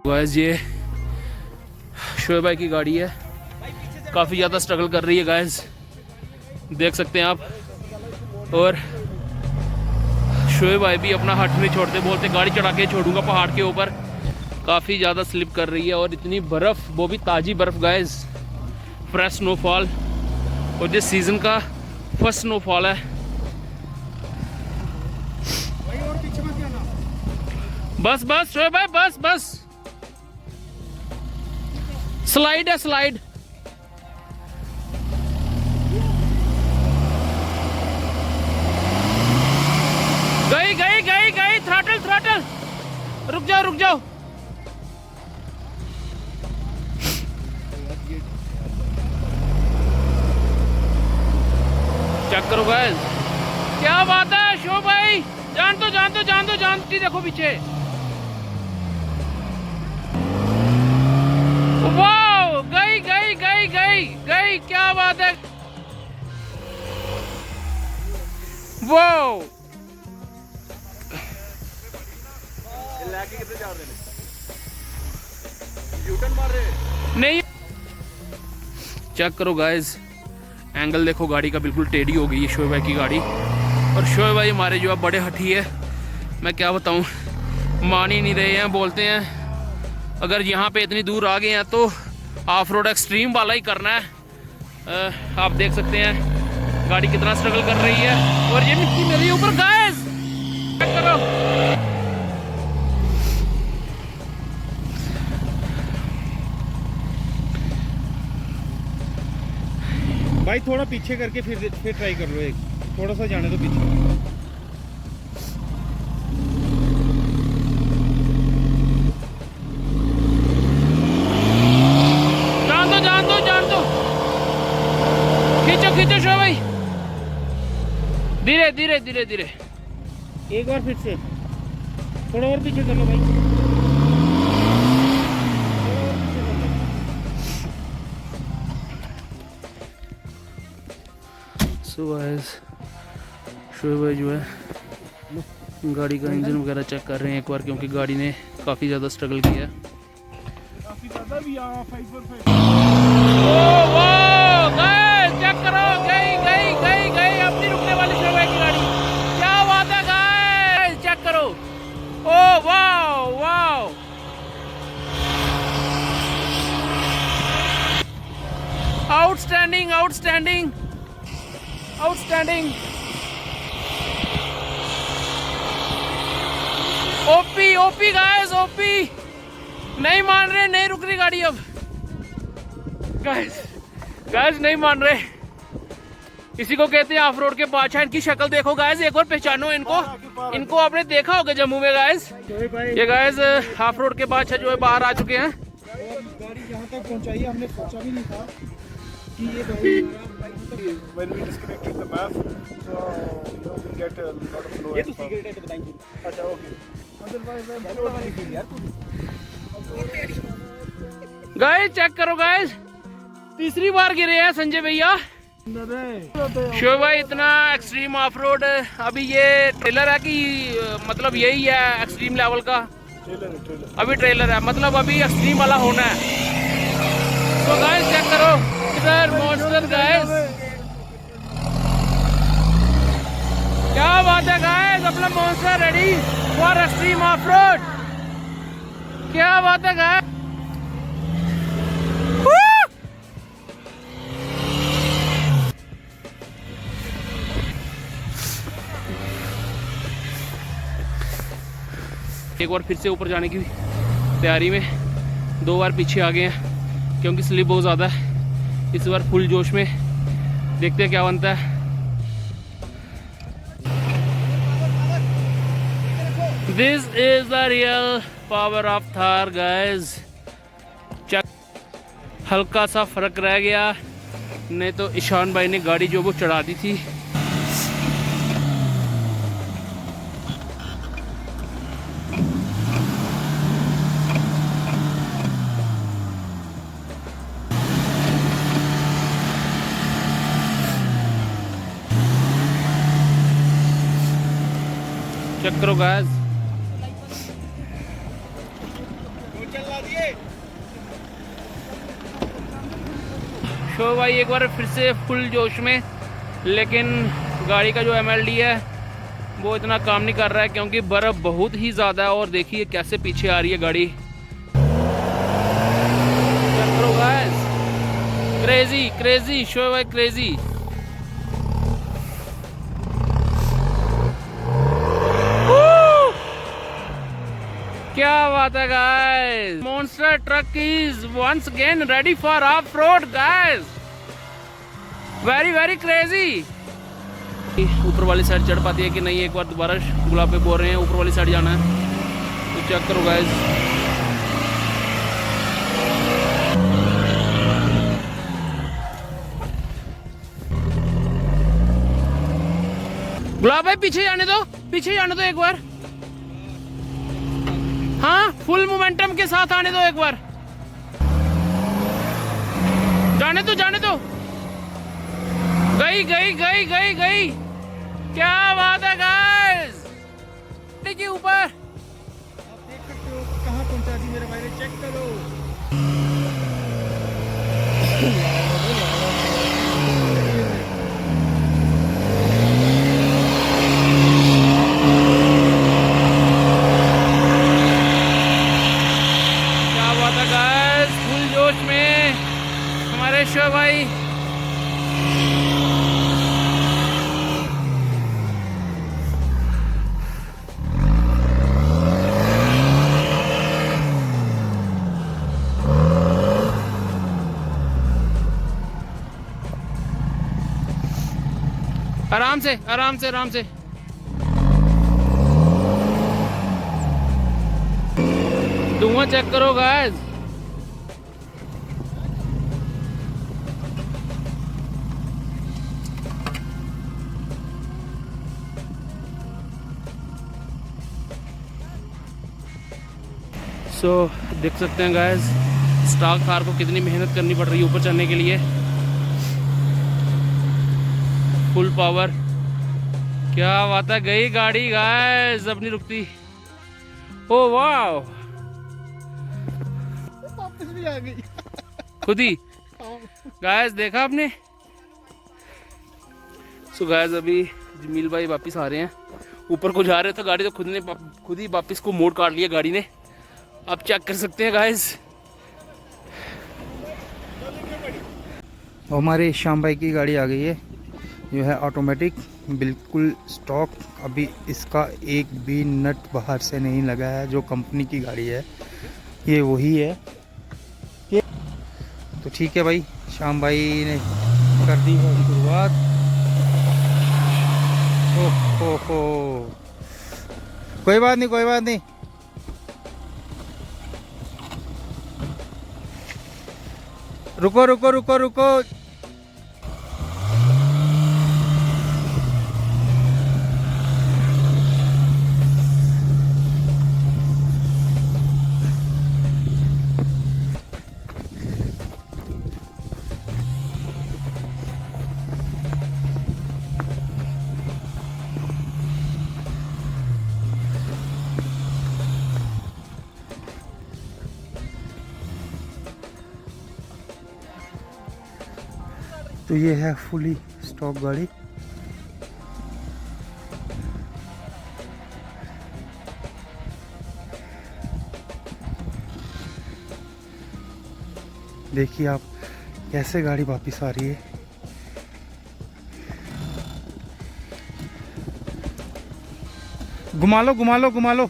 Guys ये शोएब भाई की गाड़ी है, काफ़ी ज़्यादा स्ट्रगल कर रही है गाइस, देख सकते हैं आप। और शोएब भाई भी अपना हट नहीं छोड़ते, बोलते गाड़ी चढ़ा के छोड़ूंगा पहाड़ के ऊपर। काफ़ी ज़्यादा स्लिप कर रही है और इतनी बर्फ़, वो भी ताज़ी बर्फ़ गाइस, फ्रेश स्नोफॉल, और जिस सीज़न का फर्स्ट स्नोफॉल है। बस बस शोएब भाई बस बस, स्लाइड है स्लाइड। गई गई गई गई, थ्रॉटल थ्रॉटल, रुक जाओ रुक जाओ। चेक करो गाइस, क्या बात है शोएब भाई, जान दो जान दो जान दो, जानती देखो पीछे। वाओ, गई गई गई गई गई, क्या बात है। वाओ, नहीं चेक करो गाइस, एंगल देखो गाड़ी का, बिल्कुल टेढ़ी हो गई है शोएब भाई की गाड़ी। और शोएब भाई हमारे जो है बड़े हठी है, मैं क्या बताऊं, मान ही नहीं रहे हैं, बोलते हैं अगर यहाँ पे इतनी दूर आ गए हैं तो ऑफ रोड एक्सट्रीम वाला ही करना है। आप देख सकते हैं गाड़ी कितना स्ट्रगल कर रही है, और ये मिट्टी मेरे ऊपर गाइस, चेक करो। भाई थोड़ा पीछे करके फिर ट्राई कर लो, एक थोड़ा सा जाने दो पीछे। खींचो शोएब भाई, धीरे धीरे धीरे धीरे। एक बार फिर से थोड़ा और पीछे कर लो भाई। सो गाइस, शोएब भाई जो है गाड़ी का इंजन वगैरह चेक कर रहे हैं एक बार, क्योंकि गाड़ी ने काफ़ी ज़्यादा स्ट्रगल किया है। काफी ज़्यादा भी चेक करो, गई गई गई गई, अपनी रुकने वाली शोएब भाई की गाड़ी, क्या बात है गाइस, चेक करो। Oh wow wow, outstanding outstanding outstanding, OP OP guys, OP. नहीं मान रहे, नहीं रुक रही गाड़ी अब गाइस, गाइस नहीं मान रहे। इसी को कहते हैं ऑफ रोड के बादशाह। इनकी शक्ल देखो गाइस, एक बार पहचानो इनको, इनको आपने देखा होगा जम्मू में गाइस। ये गाइस ऑफ रोड के बादशाह जो है बाहर आ चुके हैं। गाड़ी यहाँ तक पहुँचाई है, हमने सोचा भी नहीं था कि ये भाई when we disconnected the map, so we get a lot of low. ये तो सीक्रेट है तो बताएंगे। अच्छा ओके, गाइस चेक करो गाइस, तीसरी बार गिरे हैं संजय भैया। शोएब भाई इतना एक्सट्रीम ऑफ रोड, अभी ये ट्रेलर है कि मतलब यही है एक्सट्रीम लेवल का? ट्रेलर अभी ट्रेलर है, मतलब अभी एक्सट्रीम वाला होना है। तो गाइस चेक करो इधर मॉन्स्टर गाइस, क्या बात है गाइस, अपना monster ready for extreme of road, क्या बात है गाइस। एक बार फिर से ऊपर जाने की तैयारी में, 2 बार पीछे आ गए हैं क्योंकि स्लिप बहुत ज़्यादा है। इस बार फुल जोश में, देखते हैं क्या बनता है। This is the real power of Thar guys. हल्का सा फर्क रह गया, नहीं तो ईशान भाई ने गाड़ी जो वो चढ़ा दी थी। चेक करो गाइस, शो भाई एक बार फिर से फुल जोश में, लेकिन गाड़ी का जो MLD है वो इतना काम नहीं कर रहा है क्योंकि बर्फ़ बहुत ही ज़्यादा है। और देखिए कैसे पीछे आ रही है गाड़ी। क्रेजी क्रेजी शो भाई क्रेजी। क्या बात है guys, monster truck is once again ready for off road guys, very very crazy. ऊपर वाली साइड चढ़ पाती है कि नहीं, एक बार दोबारा गुलाब पे बोल रहे हैं ऊपर वाली साइड जाना है, तो चेक करो गाइस। गुलाब भाई पीछे जाने दो, पीछे जाने दो एक बार। हाँ फुल मोमेंटम के साथ आने दो एक बार, जाने दो जाने दो। गई गई गई गई गई, क्या बात है गाइस। के ऊपर आप देख सकते हो कहाँ पहुंचा दी मेरे भाई ने, चेक करो। क्या बात है गाइस, फुल जोश में हमारे शो भाई। आराम से आराम से आराम से। धुआं चेक करो गाइस। सो देख सकते हैं गाइस स्टॉक कार को कितनी मेहनत करनी पड़ रही है ऊपर चढ़ने के लिए। फुल पावर, क्या बात है, गई गाड़ी गाइस, अब नहीं रुकती। ओ वाह, वापस भी आ गई खुद ही गाइस, देखा आपने। सो गाइस अभी जमील भाई वापस आ रहे हैं, ऊपर को जा रहे थे, गाड़ी तो खुद ही वापस को मोड़ काट लिया गाड़ी ने। आप चेक कर सकते हैं गाइस। हमारे श्याम भाई की गाड़ी आ गई है, जो है ऑटोमेटिक, बिल्कुल स्टॉक। अभी इसका एक भी नट बाहर से नहीं लगा है। जो कंपनी की गाड़ी है ये वही है। तो ठीक है भाई, श्याम भाई ने कर दी है शुरुआत। हो कोई बात नहीं, कोई बात नहीं। रुको रुको रुको रुको। तो ये है फुली स्टॉक गाड़ी। देखिए आप कैसे गाड़ी वापस आ रही है। घुमा लो घुमा लो घुमा लो,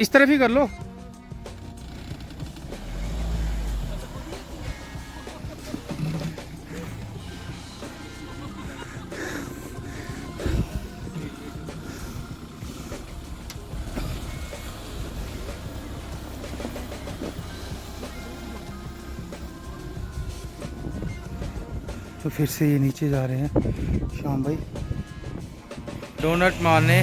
इस तरफ ही कर लो। तो फिर से ये नीचे जा रहे हैं श्याम भाई डोनट मारने।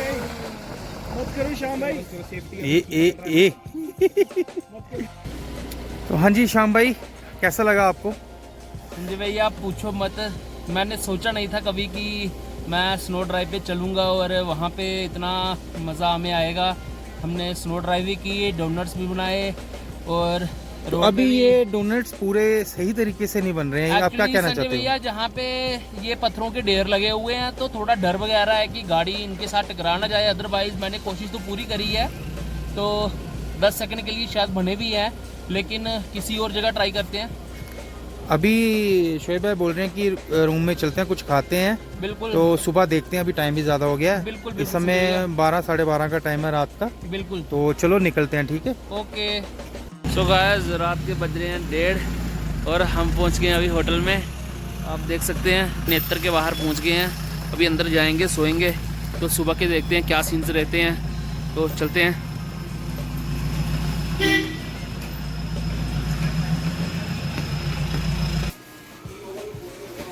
मत करो श्याम भाई। ए तो हाँ जी श्याम भाई, कैसा लगा आपको? जी भैया आप पूछो मत, मैंने सोचा नहीं था कभी कि मैं स्नो ड्राइव पे चलूँगा और वहाँ पे इतना मज़ा हमें आएगा। हमने स्नो ड्राइव भी की, डोनट्स भी बनाए और तो अभी ये डोनट्स पूरे सही तरीके से नहीं बन रहे हैं, आप क्या कहना चाहते हो? भैया जहाँ पे ये पत्थरों के ढेर लगे हुए हैं तो थोड़ा डर वगैरह है कि गाड़ी इनके साथ टकरा ना जाए। अदरवाइज मैंने कोशिश तो पूरी करी है, तो 10 सेकंड के लिए शायद बने भी हैं, लेकिन किसी और जगह ट्राई करते हैं। अभी शोएब भाई बोल रहे हैं कि रूम में चलते हैं, कुछ खाते हैं। बिल्कुल। तो सुबह देखते हैं, अभी टाइम भी ज़्यादा हो गया है। बिल्कुल, इस समय 12 साढ़े 12 का टाइम है रात का। बिल्कुल। तो चलो निकलते हैं, ठीक है? ओके। सो गाइस रात के बज रहे हैं 1:30 और हम पहुंच गए हैं अभी होटल में। आप देख सकते हैं नेत्र के बाहर पहुंच गए हैं। अभी अंदर जाएंगे, सोएंगे, तो सुबह के देखते हैं क्या सीन्स रहते हैं। तो चलते हैं।